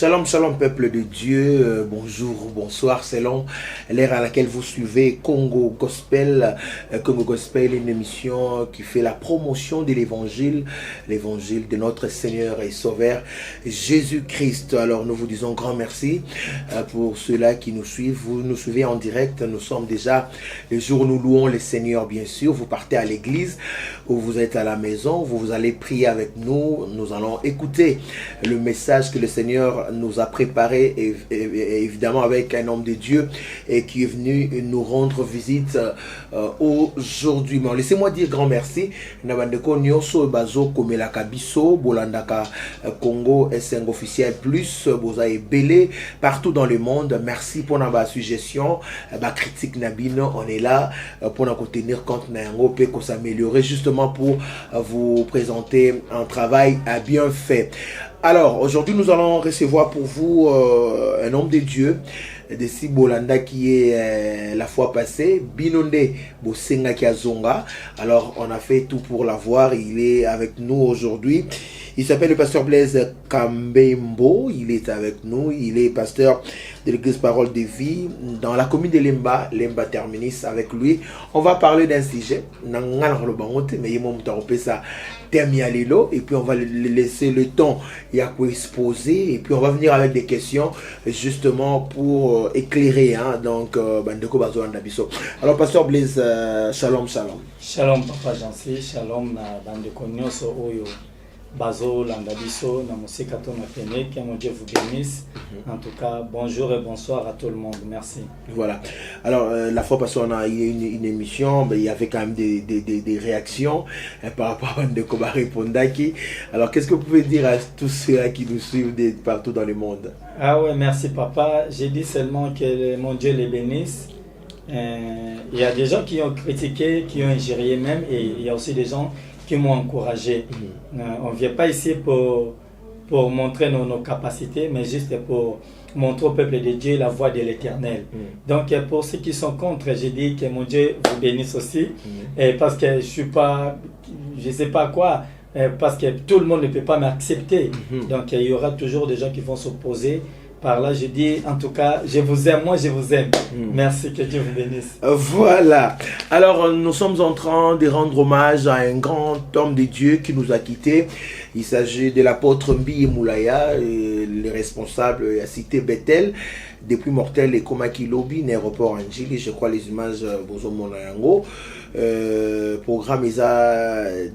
Shalom, shalom peuple de Dieu, bonjour, bonsoir, selon l'ère à laquelle vous suivez Congo Gospel. Congo Gospel est une émission qui fait la promotion de l'évangile de notre Seigneur et Sauveur Jésus-Christ. Alors nous vous disons grand merci pour ceux-là qui nous suivent. Vous nous suivez en direct, nous sommes déjà le jour où nous louons le Seigneur bien sûr. Vous partez à l'église ou vous êtes à la maison, vous allez prier avec nous. Nous allons écouter le message que le Seigneur nous a préparé et évidemment avec un homme de Dieu et qui est venu nous rendre visite aujourd'hui. Mais laissez-moi dire grand merci. Nabandeko Nyoso Bazo Komela Kabiso Bolandaka Congo S5 officiel plus Bozaï Belé partout dans le monde. Merci pour notre suggestion, ma critique Nabino. On est là pour nous tenir compte Nayango peut s'améliorer justement pour vous présenter un travail bien fait. Alors, aujourd'hui, nous allons recevoir pour vous un homme de Dieu, de Sibolanda qui est la fois passée, Binonde Bosenga Kiazonga. Alors, on a fait tout pour l'avoir. Il est avec nous aujourd'hui. Il s'appelle le pasteur Blaise Kambembo. Il est avec nous. Il est pasteur de l'église Parole de Vie dans la commune de Lemba, Lemba Terminus. Avec lui, on va parler d'un sujet. Et puis on va laisser le temps se poser. Et puis on va venir avec des questions justement pour éclairer. Donc, alors, pasteur Blaise, shalom, shalom. Shalom, papa Jansi. Shalom, Bandeko Nyoso Oyo. Bazo Landabiso, Namosekato Napene, que mon Dieu vous bénisse. En tout cas, bonjour et bonsoir à tout le monde. Merci. Voilà. Alors, la fois passée, on a eu une émission, il y avait quand même des réactions par rapport à Ndekoba Répondaki. Alors, qu'est-ce que vous pouvez dire à tous ceux qui nous suivent partout dans le monde? Ah ouais, merci papa. J'ai dit seulement que mon Dieu les bénisse. Il y a des gens qui ont critiqué, qui ont injurié même, et il y a aussi des gens qui m'ont encouragé. On ne vient pas ici pour montrer nos capacités, mais juste pour montrer au peuple de Dieu la voie de l'Éternel. Donc pour ceux qui sont contre, j'ai dit que mon Dieu vous bénisse aussi, et parce que je sais pas quoi, parce que tout le monde ne peut pas m'accepter. Donc il y aura toujours des gens qui vont s'opposer. Par là, je dis, en tout cas, je vous aime, moi je vous aime. Merci, que Dieu vous bénisse. Voilà. Alors, nous sommes en train de rendre hommage à un grand homme de Dieu qui nous a quittés. Il s'agit de l'apôtre Mbi Moulaya, le responsable de la cité Bethel. Depuis mortel et Komaki Lobby, l'aéroport Angili, je crois les images Bozo Monayango. Programme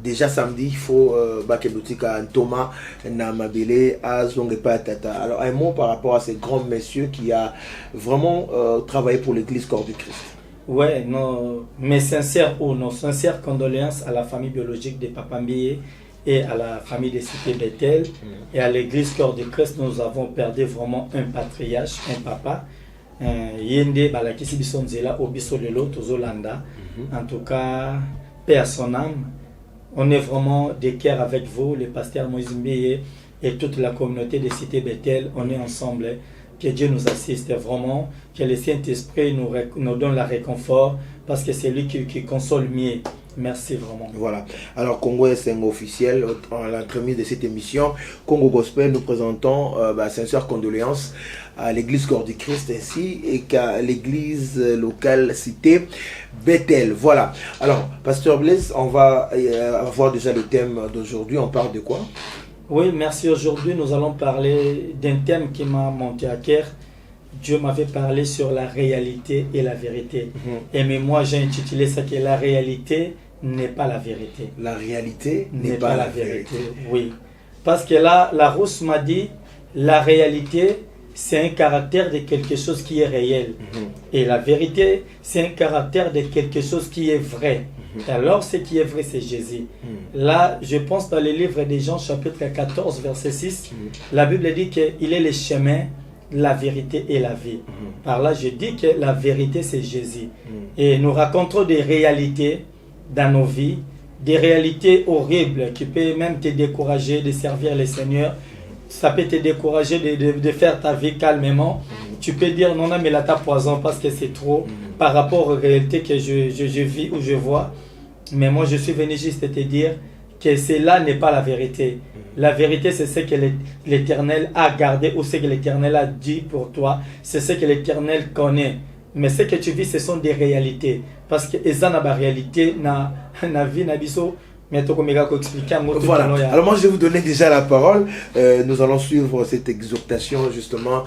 déjà samedi, il faut Bakebutika Thomas Namabele à Zongepa Tata. Alors un mot par rapport à ces grands messieurs qui a vraiment travaillé pour l'église Corps du Christ. Ouais, nos sincères condoléances à la famille biologique de Papa Mbiye et à la famille des cités Bethel et à l'église Corps du Christ. Nous avons perdu vraiment un patriarche, un papa. Yende balakisi bisonzela obiso lelo tozolanda. En tout cas, paix à son âme. On est vraiment de cœur avec vous, le pasteur Moïse Mbiye et toute la communauté des cités Bethel. On est ensemble. Que Dieu nous assiste vraiment, que le Saint-Esprit nous donne la réconfort, parce que c'est lui qui console mieux. Merci vraiment. Voilà. Alors, Congo S5 officiel, en l'entremise de cette émission, Congo Gospel, nous présentons sincères condoléances à l'église Corps du Christ ainsi et qu'à l'église locale cité Bethel. Voilà. Alors, pasteur Blaise, on va avoir déjà le thème d'aujourd'hui. On parle de quoi? Oui, merci. Aujourd'hui, nous allons parler d'un thème qui m'a monté à cœur. Dieu m'avait parlé sur la réalité et la vérité. Et mais moi, j'ai intitulé ça que la réalité n'est pas la vérité. La réalité n'est pas la vérité. Oui. Parce que là, la Rousse m'a dit, la réalité, c'est un caractère de quelque chose qui est réel. Et la vérité, c'est un caractère de quelque chose qui est vrai. Alors, ce qui est vrai, c'est Jésus. Là, je pense dans le livre des Jean, chapitre 14, verset 6, la Bible dit qu'il est le chemin, la vérité et la vie. Par là, je dis que la vérité, c'est Jésus. Et nous racontons des réalités dans nos vies, des réalités horribles qui peuvent même te décourager de servir le Seigneur. Ça peut te décourager de faire ta vie calmement. Tu peux dire non, non, mais là, t'as poison parce que c'est trop par rapport aux réalités que je vis ou je vois. Mais moi, je suis venu juste te dire que cela n'est pas la vérité. La vérité, c'est ce que l'Éternel a gardé ou ce que l'Éternel a dit pour toi. C'est ce que l'Éternel connaît. Mais ce que tu vis, ce sont des réalités. Parce que ça n'a pas réalité, na vie, na biso. Voilà. Alors moi je vais vous donner déjà la parole. Nous allons suivre cette exhortation justement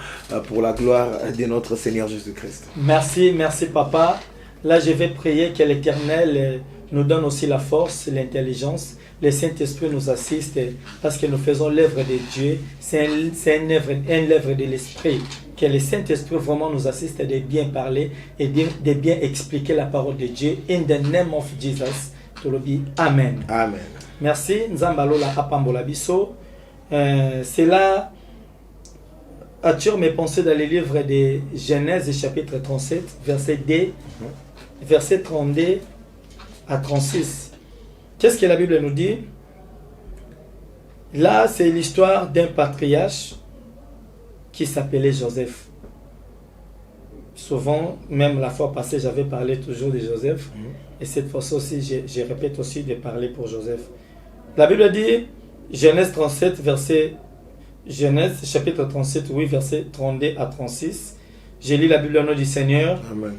pour la gloire de notre Seigneur Jésus-Christ. Merci, merci papa. Là je vais prier que l'Éternel nous donne aussi la force, l'intelligence. Le Saint-Esprit nous assiste parce que nous faisons l'œuvre de Dieu. C'est une œuvre de l'Esprit. Que le Saint-Esprit vraiment nous assiste de bien parler et de bien expliquer la parole de Dieu. In the name of Jesus. Amen. Amen. Merci. Nzambalola apambola biso. C'est là, attire mes pensées dans le livre de Genèse, chapitre 37, verset 2, verset 32 à 36. Qu'est-ce que la Bible nous dit? Là, c'est l'histoire d'un patriarche qui s'appelait Joseph. Souvent, même la fois passée, j'avais parlé toujours de Joseph. Et cette fois-ci aussi, je répète aussi de parler pour Joseph. La Bible dit, Genèse 37, Genèse chapitre 37, oui, verset 32 à 36. J'ai lu la Bible au nom du Seigneur. Amen.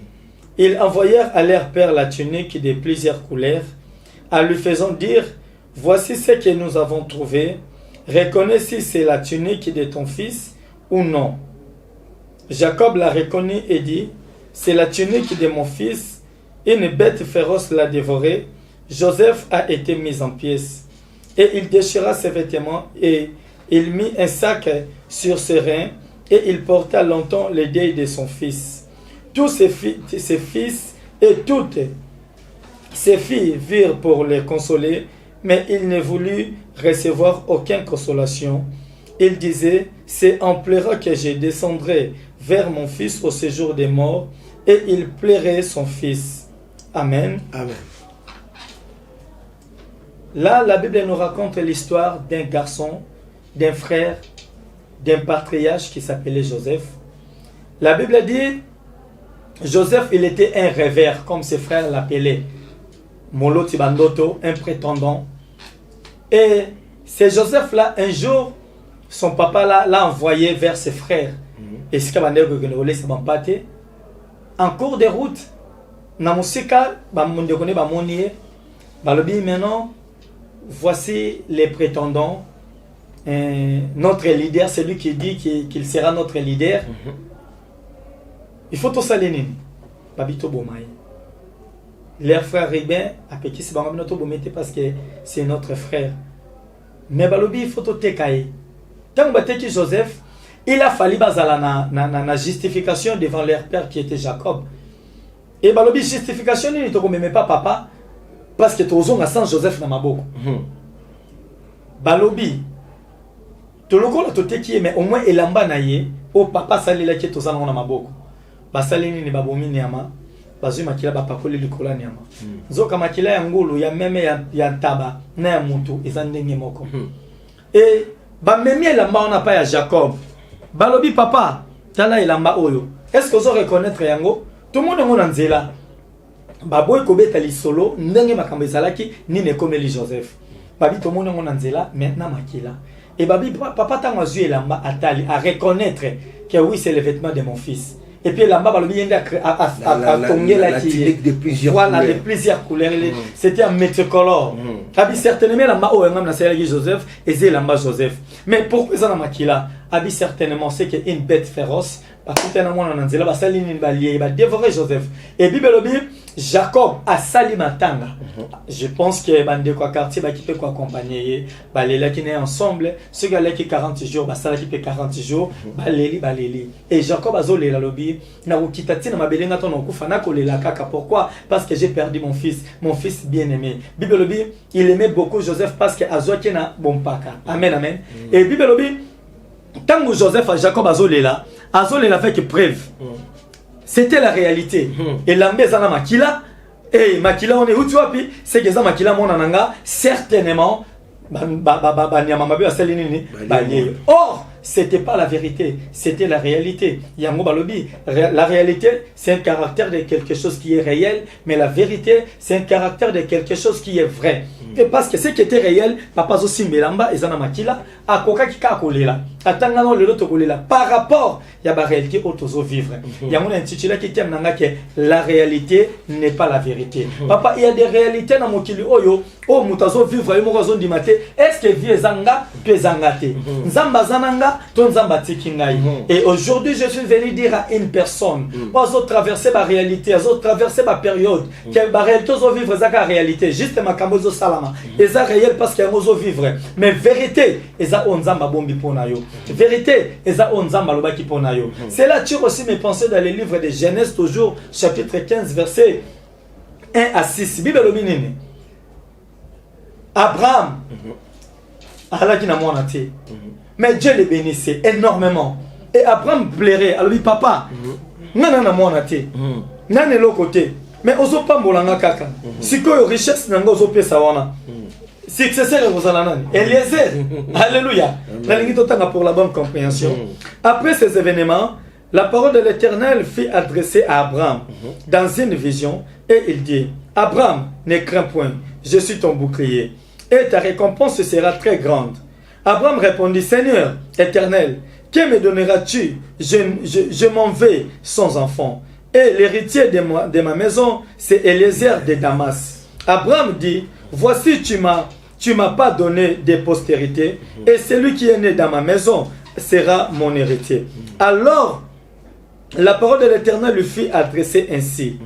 Ils envoyèrent à leur père la tunique de plusieurs couleurs, en lui faisant dire, voici ce que nous avons trouvé. Reconnais si c'est la tunique de ton fils ou non. Jacob la reconnut et dit, c'est la tunique de mon fils. Une bête féroce l'a dévoré. Joseph a été mis en pièces. Et il déchira ses vêtements et il mit un sac sur ses reins et il porta longtemps le deuil de son fils. Tous ses fils et toutes ses filles virent pour le consoler, mais il ne voulut recevoir aucune consolation. Il disait, c'est en pleurant que je descendrai vers mon fils au séjour des morts, et il plairait son fils. Amen. Amen. Là, la Bible nous raconte l'histoire d'un garçon, d'un frère, d'un patriarche qui s'appelait Joseph. La Bible dit, Joseph, il était un rêveur, comme ses frères l'appelaient. Molo Tibandoto, un prétendant. Et c'est Joseph-là, un jour, son papa l'a envoyé vers ses frères. Et ce qu'il en cours de route, Namusika, maintenant, voici les prétendants. Notre leader, c'est lui qui dit qu'il sera notre leader. Il faut tout ça l'ennemi. Babito Bomaï. Leur frère Ribin, à Péki, c'est parce que c'est notre frère. Mais Balobi, il faut tout técailler. Tant que Joseph, il a fallu bazala na justification devant leur père qui était Jacob. Et Balobi, justification, il ne même pas papa, parce que tu as sans Joseph na maboko. Balobi, tu le connais tout qui est, mais au moins il a mbanaye, au papa salila qui est aux na maboko. Basalini ni babomi niama, bazu makila bapakoli likola niama. Zoka makila ya ngulu ya meme ya taba na ya mutu izandenge moko. Et ba memi elamba on n'a pas ya Jacob. Balobi papa, tala elamba oyo. Est-ce que vous reconnaître yango? Tout le monde est en nzela. Baboy kobeta li solo ndenge makambo ezalaki ni ne comme li Joseph. Babi tout le monde est en nzela maintenant makila. Et babi papa tango azu elamba atali à reconnaître que oui c'est le vêtement de mon fils. Et puis là-bas, la tunique de plusieurs voilà, couleurs. De plusieurs couleurs. C'était un multicolore. Abi certainement là-bas, oh, on a Joseph et c'est là-bas Joseph. Mais pourquoi ça n'a pas là? Abi certainement c'est qu'une bête féroce. Parce que là, on a dit là, Saline Balier, il va dévorer Joseph. Et Bible Jacob a sali matanga. Je pense que bande quoi quartier qui peut quoi accompagner. Les là qui n'est ensemble, ce gars là qui 40 jours, ça là qui fait 40 jours, baleli. Et Jacob a zolé la lobby. Na ukitati na mabelenga ton okufana kolela kaka. Pourquoi? Parce que j'ai perdu mon fils bien-aimé. Bible il aimait beaucoup Joseph parce que azoki na bompaka. Amen amen. Et Bible tant que Joseph a Jacob a zolé là fait preuve. C'était la réalité. Et l'ambezana makila, et makila on est où tu vois puis c'est que ça makila mon ananga certainement or c'était pas la vérité, c'était la réalité. Yango Balobi, la réalité, c'est un caractère de quelque chose qui est réel, mais la vérité, c'est un caractère de quelque chose qui est vrai. Et parce que ce qui était réel, papa Zosi Melamba, Ezana Makila, Akoka Kika Kolela, Atangano le Loto Kolela, par rapport, il y a la réalité autozo vivre. Il y a un intitulé qui tient que la réalité n'est pas la vérité. Papa, il y a des réalités dans mon kili oyo, oh, mutazo vivre, morazo di mate, est-ce que vie zanga, tu zangate, Nzamba zananga, ton zamba tikingai. Et aujourd'hui, je suis venu dire à une personne, ozo traverser ma réalité, ozo traverser ma période, que la réalité ozo vivre zaka réalité, juste ma kamozo salama. Et ça réel parce qu'il y a ozo vivre. Mais vérité, et ça on zamba bombi ponayo. Vérité, et ça on zamba lobaki ponayo. C'est là tu aussi mes pensées dans les livres de Genèse toujours, chapitre 15, verset 1 à 6. Bible lominine. Abraham, Allah qui n'a moins été. Mais Dieu le bénissait énormément. Et Abraham plairait. Alors, papa, nana n'a moins été. Nana l'autre côté. Mais oso pas molanga kaka. Si que richesse n'a pas oso pesa wana. Successeur vous allez nani. Eliezer. Alléluia. La ligne totale pour la bonne compréhension. Après ces événements, la parole de l'Éternel fut adressée à Abraham dans une vision et il dit: Abraham, ne crains point, je suis ton bouclier et ta récompense sera très grande. Abraham répondit: Seigneur éternel, que me donneras-tu? Je m'en vais sans enfant. Et l'héritier de ma maison, c'est Eliezer de Damas. Abraham dit: voici, tu m'as pas donné de postérité, et celui qui est né dans ma maison sera mon héritier. Alors, la parole de l'Éternel lui fut adressée ainsi: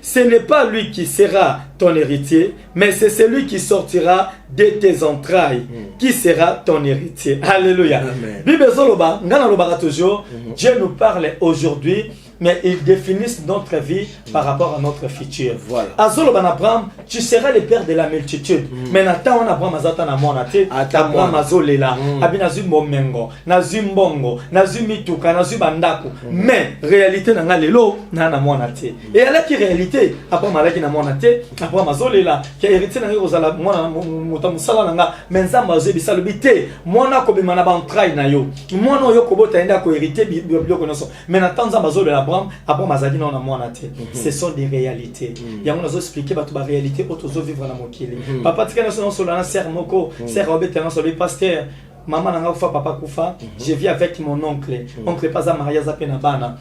ce n'est pas lui qui sera ton héritier, mais c'est celui qui sortira de tes entrailles qui sera ton héritier. Alléluia. Bible Zoloba, ngana lobara toujours, Dieu nous parle aujourd'hui, mais il définit notre vie par rapport à notre futur. Voilà. Azoloban Abraham, tu seras le père de la multitude. Mais Nathan Abraham azata na monate, Abraham azolela, abinazu momengo, nazu mbongo, nazu mituka, nazu bandaku. Mais réalité na ngalelo na monate. Et à la réalité, Abraham alaki na monate, Abraham azolela, qui hérité na ngozala mwana mutamusala nanga, menzamba azebisa lobité, mwana ko bimana ba entraille na yo. Mwana yo kobota enda ko hérité bioko noso. Mais Nathan zamba azolela Abraham azali na monate. Ce sont des réalités. Yango nazo expliquer ba to ba réalité otozo vivre na mokili. Papa tika na solo na ser moko, ser obete na solo pasteur. Maman nanga kufa papa kufa, je vis avec mon oncle. Oncle pas à mariage à pena bana.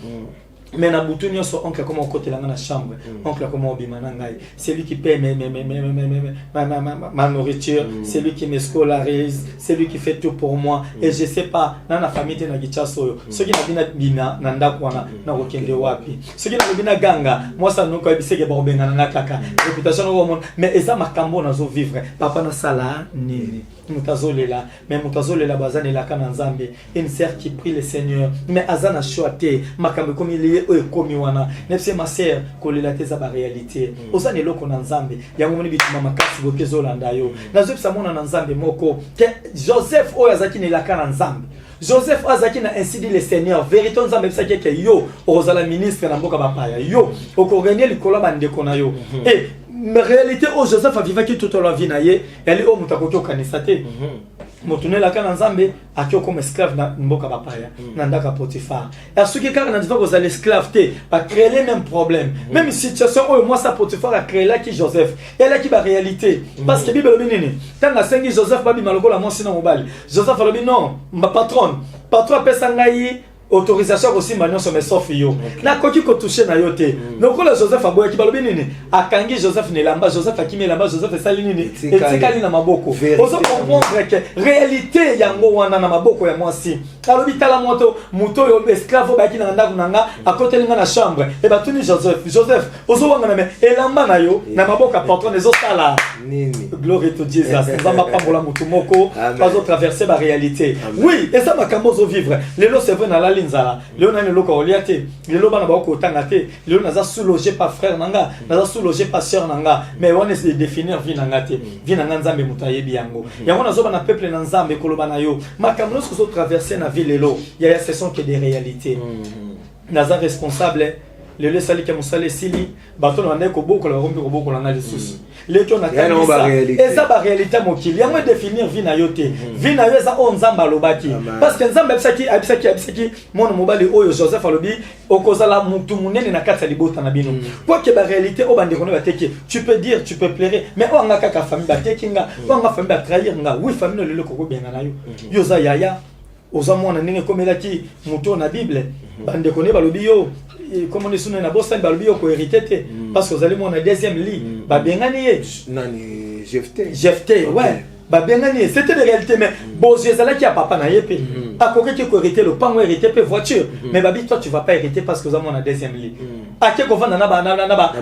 Mais na butu nyonso oncle comme au côté la chambre, oncle comme obimana ngai, c'est lui qui paie ma nourriture, c'est lui qui me scolarise, c'est lui qui fait tout pour moi. Et je sais pas dans la famille na gichaso ceux qui na bina bina na ndakwana na kokende wapi, ceux qui na bina ganga moi ça non ko biseke ba obenga na kaka réputation au monde. Mais eza makambo nazo vivre papa na sala nini mutazolela, mais mutazolela bazane la kana nzambe, une sœur qui prie le Seigneur, mais azana choité makambo comme il est comme wana nefse ma sœur kolela teza ba réalité osane loko na nzambe yango moni bituma makasi bo kezolanda yo nazo pisa mona na nzambe moko ke Joseph oyo azaki ne la kana nzambe. Joseph azaki na ainsi dit le Seigneur vérité nzambe pisa ke yo ozala ministre na mboka bapaya yo okorenie likolo bandeko na yo. Et mais réalité oh Joseph a vécu toute la vie na ye elle o mutakoki okanisa te motunela la kana nzambe akio comme esclave na mboka bapaya na ndaka Potiphar. Et ce qui car na diva aux esclaves te pas créer les mêmes problèmes. Même situation oh moi ça Potiphar a créé là qui Joseph et là qui ba réalité parce que Bible binini tant na sengi Joseph ba bi maloko la mwasi na mobali Joseph alobi non ma patron pesa ngai autorisation aussi maintenant sur mes sauf yo na koki ko toucher na yote noko la Joseph aboya ki balobi nini akangi Joseph ne lamba Joseph akimi lamba Joseph sali nini etikali na maboko ozo comprendre que réalité yango wana na maboko ya mwasi alobi tala moto muto yo esclave ba ki na ndako nanga akotelinga na chambre e batuni Joseph ozo wanga na elamba na yo na maboko ya patron ezo sala nini glory to Jesus nzamba pambola mutu moko bazo traverser ba réalité. Oui et ça makambo zo vivre lelo c'est vrai na la nzala leo na lelo ko liate lelo bana ba ko tanga te leo naza sous-logé par frère nanga naza sous-logé par sœur nanga mais on essaie de définir vie nanga te vie nanga nzambe mutayebi yango yango nazo bana peuple na nzambe koloba na yo makambo so traverser na vie lelo il y a ce sont que des réalités naza responsable le laissali ke musale sili bato na ndeko boko la rombi boko la ngale susu les qui on a ça et ça ba réalité mokili yango définir vie na yote vie na yo za onzamba lobaki parce que nzamba abisaki mon mobali oyo Joseph alobi okozala mutu munene na kati ya libota na bino quoi que ba réalité o bande kono bateki tu peux dire tu peux pleurer mais o nga kaka famille bateki nga o nga famille ba trahir nga oui famille le ko benga na yo yo za yaya oza mwana ndenge komelaki mutu na bible bande kono balobi yo comme on est sous na bossa balobi yo ko hérité te parce que vous allez mon deuxième lit ba bengani ye nani Jephté ouais ba bengani c'était la réalité mais bon Jézala qui a papa na yepé a koke qui ko hérité le pango hérité pe voiture mais babi toi tu vas pas hériter parce que vous avez mon deuxième lit a ke ko vanda na ba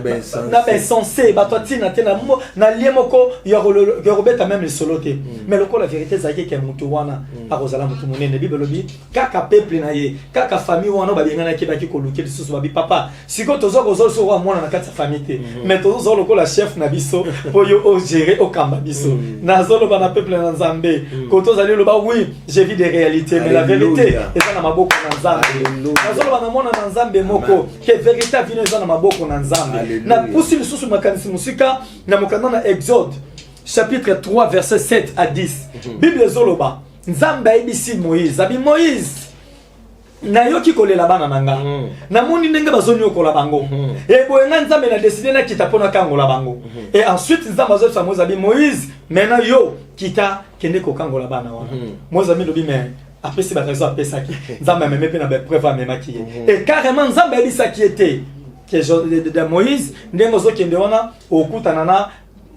censé ba toi tina tena na liemoko yo robeta même le soloté mais le ko la vérité za ke mutu wana a kozala mutu munene bible lobi kaka peuple na ye kaka famille wana ba bengana ki ba ki ko luki lisusu babi papa siko tozo kozo so wa mwana na kati famille mais tozo lo ko la chef na biso po yo o gérer o kamba biso na zolo na peuple na Nzambe koto zali lo ba oui j'ai vu des réalités mais la vérité est dans maboko na Nzambe na zolo ba na mona na Nzambe moko que vérité vient dans maboko na Nzambe na pusi lisusu makanisi musika na mokanda na Exode chapitre 3 verset 7 à 10 Bible zoloba Nzambe ibisi Moïse abi Moïse na yoki kolela bana nanga na moni ndenge bazoni okola bango et boyenga Nzambe na décider na kita pona kangola bango et ensuite Nzambe azosa Moïse abi Moïse maintenant yo kita kende ko kangola bana wana Moïse ami lobi mais apesi ba raison apesa ki Nzambe meme pe na ba preuve meme ki et carrément Nzambe abisa qui était que de Moïse ndenge zo kende wana okutana na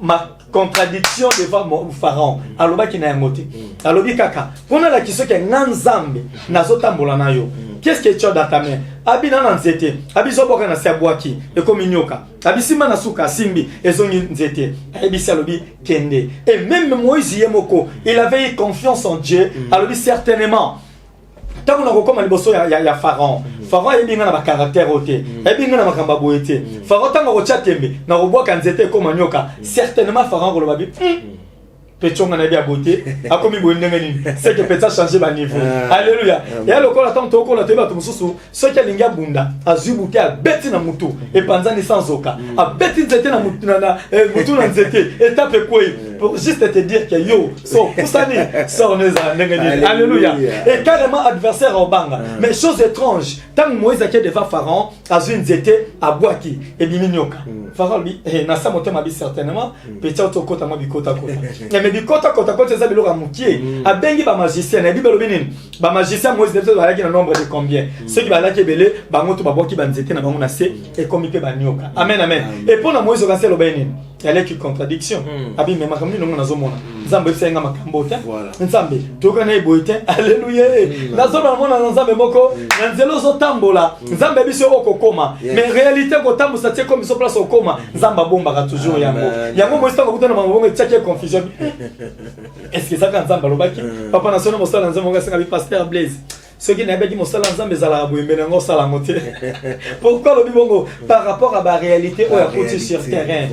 ma contradiction devant Pharaon aloba ki na yangote alobi kaka pona la kiso ke Nzambe nazotambola na yo qu'est-ce que tu as dans ta main abina na nzete abiso boka na siabwaki e komi nyoka abisima na suka simbi ezongi nzete abisi alobi kende et même Moïse yemoko il avait confiance en Dieu alobi certainement tant on a comme liboso ya Pharaon Pharaon ebinga na ba caractère oté ebinga na makamba boyete Pharaon tant ko chatembe na robwa nzete ko manyoka certainement Pharaon ko lobabi Pétion na bien beauté a comme bo ndengeni c'est que peut changer ba niveau alléluia et alors quand tant to ko la teba to mususu ce qui linga bunda azubuke a beti na mutu et panzani sans oka a beti nzete na mutu na mutu na nzete étape quoi pour juste te dire que yo so kusani so oneza ndengeni alléluia et carrément adversaire au banga mais chose étrange tant Moïse a qui devant Pharaon azu nzete a boaki et biminyoka Pharaon lui na sa motema bi certainement peut-être to kota mo bikota kota mais bikota kota ça biloko mukie abengi ba magicien na bible lobini ba magicien Moïse devait avoir un nombre de combien ceux qui balaki belé bango to baboki banzete na bango na se et comme pe banyoka amen amen et pour na Moïse okanselo beni il y a une contradiction abi mais makambi no na zomona Nzambe senga makambo te Nzambe tokana eboite alléluia nazona mona Nzambe moko na nzelo zo tambola Nzambe biso okokoma mais réalité ko tambusa tie comme so place okoma Nzamba bomba ka toujours yango Moïse tango kutana mambo ngwe tchake confusion est-ce que ça quand Nzamba lobaki papa na sona mosala Nzambe ngasenga bi pasteur Blaise ceux qui n'avaient pas dit mosala Nzambe zala boyembe ngo sala ngote pourquoi le bibongo par rapport à la réalité où il y a sur terrain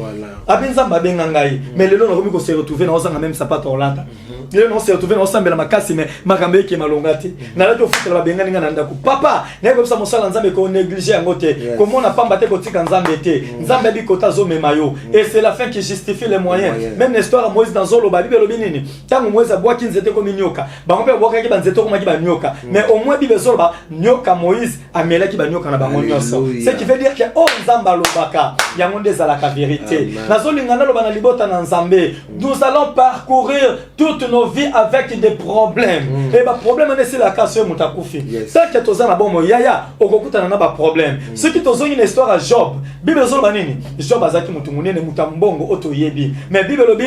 abi Nzamba benga ngai mais le non ko se retrouver na osanga même sapato olata le non se retrouver na osambela makasi mais makambe ki malongati na la to futela benga ninga na ndako papa na ko sa mosala Nzambe ko négliger ngote comment na pamba te ko tika Nzambe te Nzambe bi kota zo memayo et c'est la fin qui justifie les moyens même l'histoire Moïse dans zolo ba bible lobinini tango Moïse abwa kinzete ko minyoka ba ngombe abwa ki banzete ko maki ba nyoka mais au moins bible zolo ba nyoka Moïse amela ki ba nyoka na bango nyonso ce qui veut dire que oh Nzamba lobaka yango ndezala ka vérité nazolinga na loba na libota na Nzambe nous allons parcourir toutes nos vies avec des problèmes et ba problème c'est la casse mutakufi ça que toza na bomo yaya okokutana na ba problème ce qui tozongi une histoire à Job bible zolo banini Job azaki mutu munene mutambongo otoyebi mais bible lobi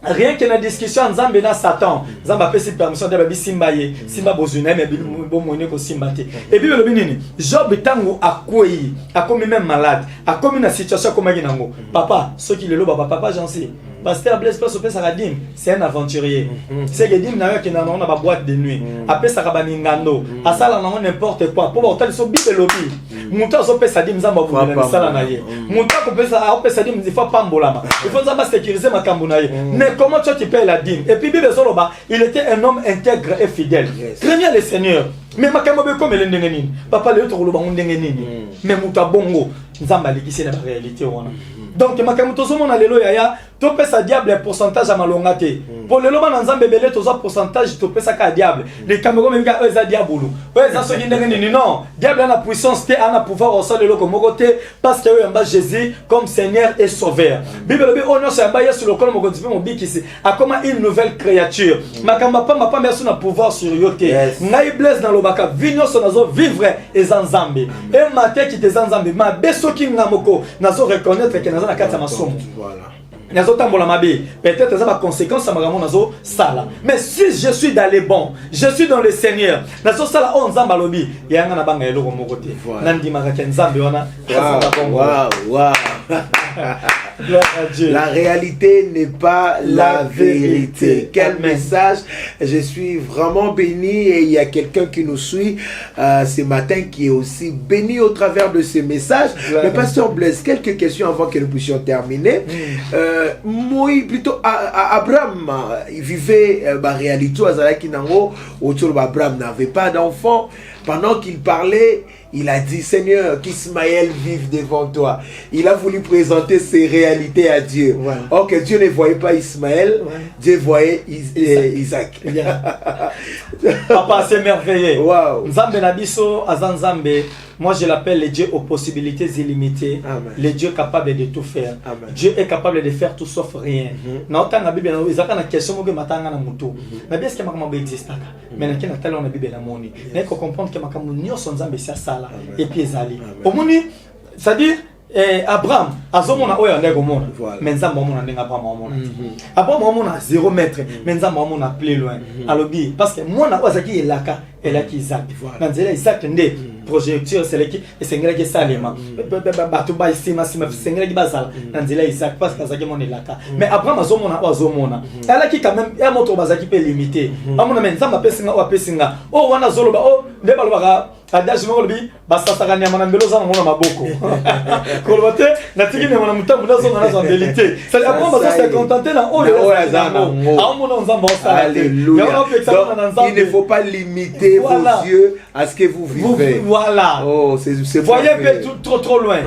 rien que la discussion Nzambe na Satan Nzamba pesi permission de babi simbaye simba bozuna mais bomone ko simbate et bible lobi nini Job tango akoyi akomi même malade akomi na situation comme nango papa ce qui le loba papa j'en sais pasteur Blaise passe au Pessaradim c'est un aventurier c'est que dim na ki na na ba boîte de nuit apesa ka baningando asala na n'importe quoi pour autant so bible lobi Mutu azopesa di nzamba bundela misala na ye. Mutu akopesa di mzifa pambolama. Il faut nzamba sécuriser makambo na ye. Mais comment toi tu payes la dîme? Et puis Bible Zoloba, il était un homme intègre et fidèle. Craignait le Seigneur. Mais makambo be comme elendenge nini. Papa le to koloba ndenge nini. Mais mutu bongo nzamba likisi na réalité wana. Donc makambo to somona lelo yaya to pesa diable pourcentage à malongate. Pour lelo bana nzambe belé to za pourcentage to pesa ka diable. Les Cameroun même ka eza diabolo. Eza so ndenge nini non. Diable a la puissance te a pouvoir au sol lelo comme côté parce que yamba Jésus comme Seigneur et Sauveur. Bible be ono so yamba yesu lokolo mo kontipe mo bikisi a comme une nouvelle créature. Makamba pa mapa merci na pouvoir sur yote. Ngai blesse dans le baka vigno so nazo vivre et nzambe. Et maté qui te nzambe ma beso ki ngamoko nazo reconnaître que nazo na kata masomo. Voilà. Peut-être ça va conséquence à ma nazo sala. Mais si je suis dans les bons, je suis dans le Seigneur. Nazo sala on nzamba lobi yanga na banga eloko mo côté. Nandi maka nzambe wana. Wow. La réalité n'est pas la vérité. Quel message. Je suis vraiment béni et il y a quelqu'un qui nous suit ce matin qui est aussi béni au travers de ce message. Mais pasteur Blaise, quelques questions avant que nous puissions terminer. Moi, plutôt, Abraham, il vivait la réalité. Abraham n'avait pas d'enfant. Pendant qu'il parlait, il a dit, Seigneur, qu'Ismaël vive devant toi. Il a voulu présenter ses réalités à Dieu. Ouais. Or que Dieu ne voyait pas Ismaël, Dieu voyait Isaac. Papa, c'est merveilleux. Wow. Nzambe nabiso azanzambe. Moi, je l'appelle le Dieu aux possibilités illimitées. Amen. Le Dieu capable de tout faire. Amen. Dieu est capable de faire tout sauf rien. Na otanga Bible na izaka na question mo ke matanga na mutu. Na bien ce que makambo existaka. Mais na kena tala na Bible na moni. Na ko comprendre que makambo nyonso nzambe sia sala et puis ezali. Omoni, c'est-à-dire Abraham azomona oyo ndeko mona. Mais nzambe omona ndenga Abraham omona. Abraham omona 0 mètre, mais nzambe omona plus loin. Alobi parce que mona ozaki elaka elaki Isaac. Na nzela Isaac nde projecteur c'est qui et c'est ngela qui salema bato ba sima c'est ngela qui bazala nanzela Isaac parce que azaki mon elaka mais Abraham azomona ala qui quand même ya moto bazaki pe limité amona men nzamba pesinga o pesinga o wana zoloba o nde balobaka adage mo lobi basataka nyama na mbelo za ngona maboko kolobate na tiki ne mona mutambu na zona na vérité c'est Abraham se contenté na o ya zamba amona nzamba osala alléluia il ne faut pas limiter vos yeux à ce que vous vivez. Voilà. Oh, c'est voyez trop loin.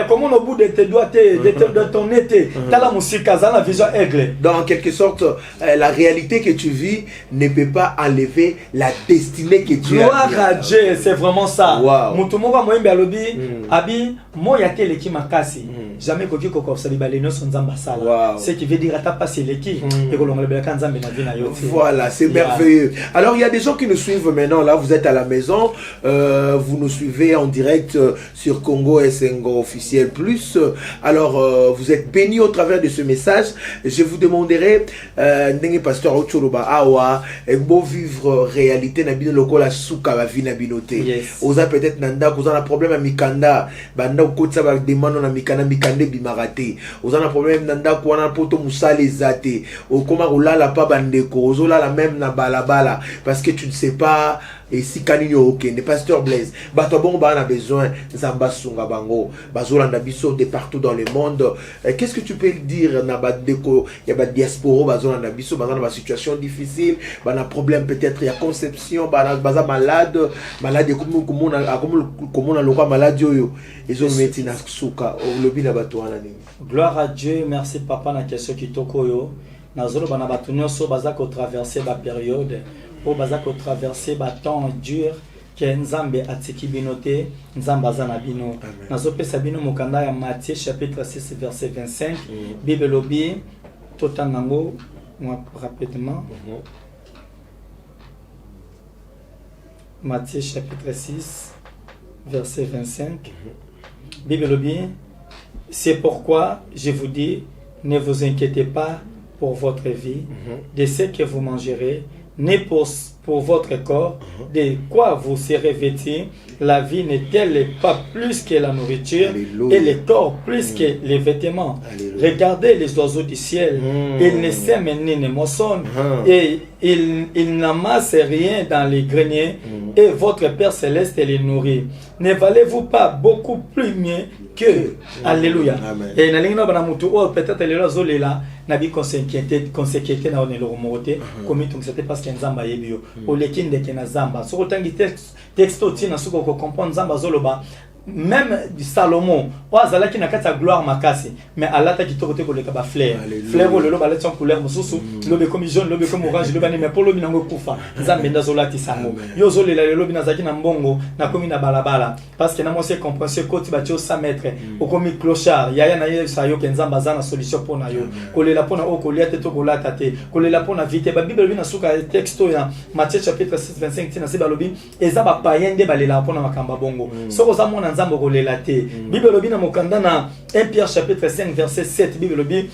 Comment au bout de tes doigts, de ton été, t'as la musique, t'as la vision aigle. Donc, en quelque sorte, la réalité que tu vis ne peut pas enlever la destinée que tu as. Gloire à Dieu, c'est vraiment ça. Wow. Mutumoga moyembe alobi, abi moya teleki makasi. Jamais koki koko sabi baleno son nzamba sala. Ce qui veut dire ata pas leki et ko longa belaka nzambe na vina yote. Voilà, c'est merveilleux. Alors, il y a des gens qui nous suivent maintenant là, vous êtes à la maison, vous nous suivez en direct sur Congo Esengo officiel plus. Alors, vous êtes bénis au travers de ce message. Je vous demanderai, Ndenge Pasteur Ocholoba Awa, beau vivre réalité nabino lokola suka la vie nabinote. Oza peut-être nanda, vous avez un problème à Mikanda, banda ukotsa ba demande na Mikanda Mikande bimarate. Vous avez un problème nanda ko na poto musale zate. O koma olala pa bandeko, ozola la même na balabala parce que tu ne sais pas. Et si kanino ok, le pasteur Blaise, batobon ba a besoin zamba sunga bango, bazolanda biso de partout dans le monde. Qu'est-ce que tu peux dire na ba deko, ya ba diaspora bazolanda biso, bazana ba situation difficile, ba na problème peut-être ya conception, ba baza malade comme on a loka malade yo, ils ont mis na suka, lobi na bato wana nini. Gloire à Dieu, merci papa na question kitoko yo. Na zolo bana batu nyonso bazako traverser ba période. Au bazako traverser ba temps dur que nzambe atiki binote nzamba zana bino nazope sabino mokanda ya Matthieu chapitre 6 verset 25 Bible lobi totanango rapidement Matthieu chapitre 6 verset 25 Bible lobi c'est pourquoi je vous dis ne vous inquiétez pas pour votre vie de ce que vous mangerez ni pour pour votre corps, de quoi vous serez vêtis. La vie n'est-elle pas plus que la nourriture, Alléluia. et le corps plus que les vêtements? Alléluia. Regardez les oiseaux du ciel, ils ne sèment ni ne moissonnent, et ils n'amassent rien dans les greniers, et votre Père Céleste les nourrit. Ne valez-vous pas beaucoup plus mieux que? Alléluia. Amen. Et peut-être les oiseaux là, nabi conséquenté na onelo moté comme tout c'était parce que nzamba yebio o lekinde ke na zamba so kotangi texto tina suko ko comprendre nzamba zoloba. Même Salomon, oazala qui n'a qu'à gloire makasi, mais Allah t'a dit tout côté pour le kaba fleur. Fleur ou le lobe à couleur mususu, lobe comme jaune, lobe comme orange, lobe mais pour lobe nango kufa. Nzambe ndazola tisango. Yo zole la lobe nazaki na mbongo na komi na balabala parce que na mo se compréhension ko ti batio 100 mètres o komi clochard yaya na ye sa yo ke nzamba za na solution pour na yo. Kolela pona o kolia te to kolata te. Kolela pona vite ba Bible bina suka texto ya Matthieu chapitre 6 25 tina se balobi ezaba païende balela pona makamba bongo. Soko za mona nzambo kolela te. Bible lobi na mokanda na 1 Pierre chapitre 5 verset 7 Bible lobi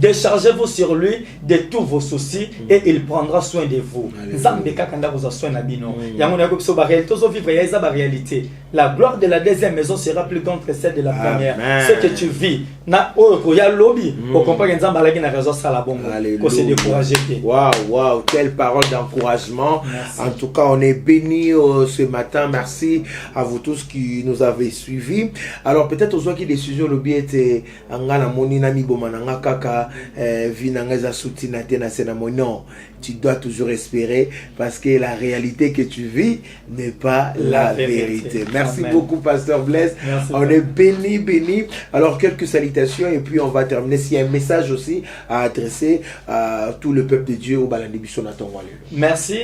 déchargez-vous sur lui de tous vos soucis et il prendra soin de vous. Nzambe kakanda vous a soin na bino. Yango na ko biso ba réalité zo vivre ya ba réalité. La gloire de la deuxième maison sera plus grande que celle de la première. Ce que tu vis na o ya lobby au comprendre nzamba la na raison ça la bongo. Ko se décourager. Waouh, quelle parole d'encouragement. En tout cas, on est béni ce matin. Merci à vous tous qui nous avez suivis. Alors peut-être aux gens qui décision lobby était ngana moni na mi bomananga kaka vinangeza soutina tena senamo. Non, tu dois toujours espérer parce que la réalité que tu vis n'est pas la vérité. Merci beaucoup Pasteur Blaise. On est béni. Alors quelques salutations et puis on va terminer. S'il y a un message aussi à adresser à tout le peuple de Dieu au Balandi Bissonaton. Merci.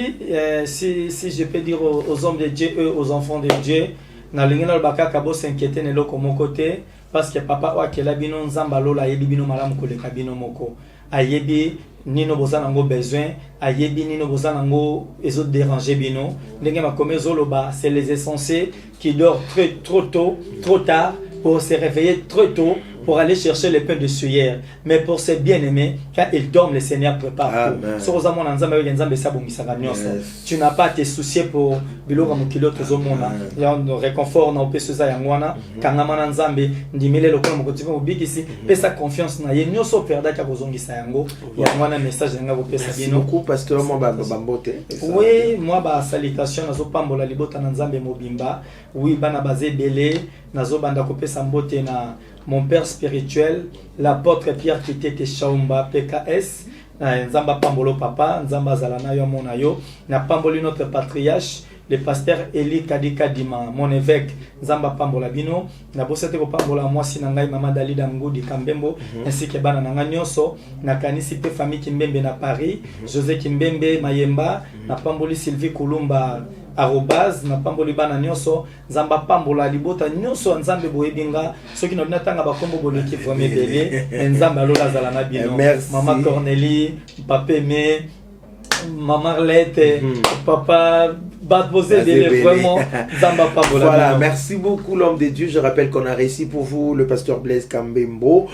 Si je peux dire aux hommes de Dieu, aux enfants de Dieu, na lingena baka kabo s'inquiéter ne loko mon côté parce que papa wa kela bino nzamba lola yebi bino malamu koleka bino moko ayebi nino bozana ngo besoin ayebi nino bozana ngo ezo déranger bino ndenge makome zoloba c'est les insensés qui dorment trop tôt trop tard pour se réveiller trop tôt pour aller chercher le pain de sueur. Mais pour ses bien-aimés, quand ils dorment, le Seigneur prépare tout. Tu n'as pas à te soucier pour biloko mukilo tozomona. Ya no réconfort na opesa ya ngwana kangama na nzambe ndimele lokolo mokotiva obikisi pesa confiance na ye nyoso perda ka kozongisa yango ya ngwana message nga kopesa bino. Beaucoup pasteur moi bambote. Oui, moi ba salutation nazo pambola libota na nzambe mobimba. Oui, bana bazé belé nazo banda kopesa mbote na mon père spirituel, l'apôtre Pierre Kitete Shaumba, PKS, Nzamba Pambolo Papa, Nzamba Zalana yo mona yo, na pamboli notre patriarche, le pasteur Eli Kadika Dima, mon évêque, Nzamba Pambola Bino, na bosete ko pambola moi sinangai mama Dalida Ngudi Kambembo, ainsi que bana nanga nyonso, na kanisi pe famille Kimbembe na Paris, José Kimbembe Mayemba, na pamboli Sylvie Kulumba arrobase na pamboli bana nyonso nzamba pambola libota nyonso nzambe boyebinga soki na binatanga bakombo boleki vraiment belé nzamba lola zala na bino mama Cornélie papa Aimé maman Arlette papa Batbosé vraiment nzamba pambola. Voilà, merci beaucoup l'homme de Dieu. Je rappelle qu'on a réussi pour vous le pasteur Blaise Kambembo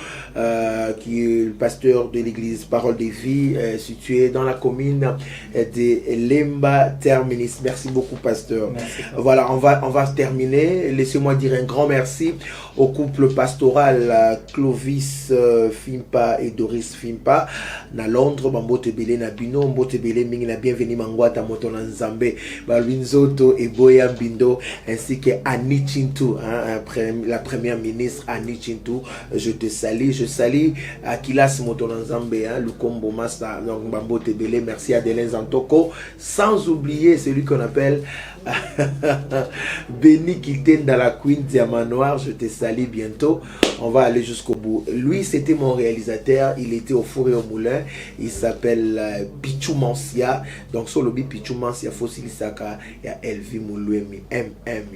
qui est le pasteur de l'église Parole de Vie située dans la commune de Lemba Terminus. Merci beaucoup pasteur. Merci. Voilà, on va terminer. Laissez-moi dire un grand merci au couple pastoral Clovis Fimpa et Doris Fimpa na Londres. Mbote Belé na Bino, Mbote Belé mingi na bienvenue Mangwata Moto na Nzambe, Balwinzoto et Boya Bindo, ainsi que Annie Chintou, la première ministre Annie Chintou. Je te salue, je salue Akilas Moto na Nzambe, Lukombo Masta, Mbote Belé, merci à Delen Zantoko, sans oublier celui qu'on appelle Béni Kilten dans la Queen Diamant Noir. Je te salue bientôt. On va aller jusqu'au bout. Lui, c'était mon réalisateur. Il était au four et au moulin. Il s'appelle Pichou Mansia. Donc, sur le bi Pichou Mansia, Fossil Saka, il y a Elvi Moulouemi.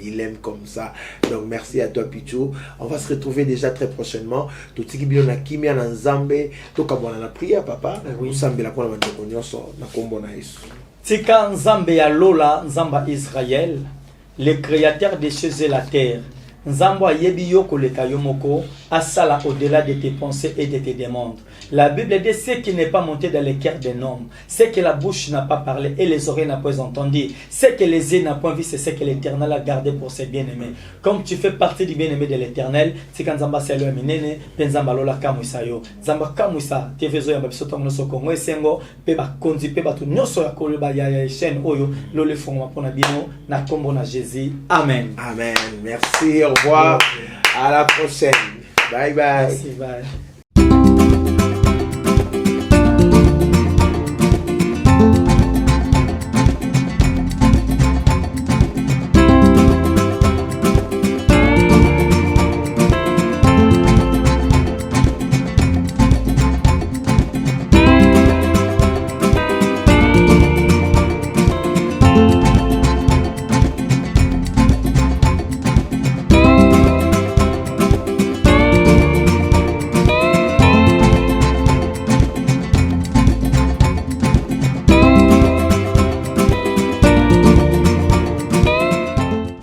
Il aime comme ça. Donc, merci à toi, Pichou. On va se retrouver déjà très prochainement. Tout ce qui est na Kimia na Nzambe. Tout comme on a prié, papa. Oui. Nzambe la kona bandekonyo so na kombo na Yesu. Tika Nzambe ya Lola, Nzamba Israël, le créateur des cieux et la terre, Nzambo ayebi yo koleka yo moko, asala au-delà de tes pensées et de tes demandes. La Bible dit ce qui n'est pas monté dans les cœurs d'un homme, ce que la bouche n'a pas parlé et les oreilles n'ont pas entendu, ce que les yeux n'ont pas vu, c'est ce que l'Éternel a gardé pour ses bien-aimés. Comme tu fais partie du bien-aimé de l'Éternel, c'est quand Nzamba selo ya minene, pe Nzamba lola kamwisa yo. Nzamba kamwisa tevezo ya babiso tongo so kongo esengo, pe ba konzi pe batu nyoso ya koloba ya chaîne oyo lole fongo pona bino na kombo na Jésus. Amen. Amen. Merci, au revoir. À la prochaine. Bye bye. Merci, bye.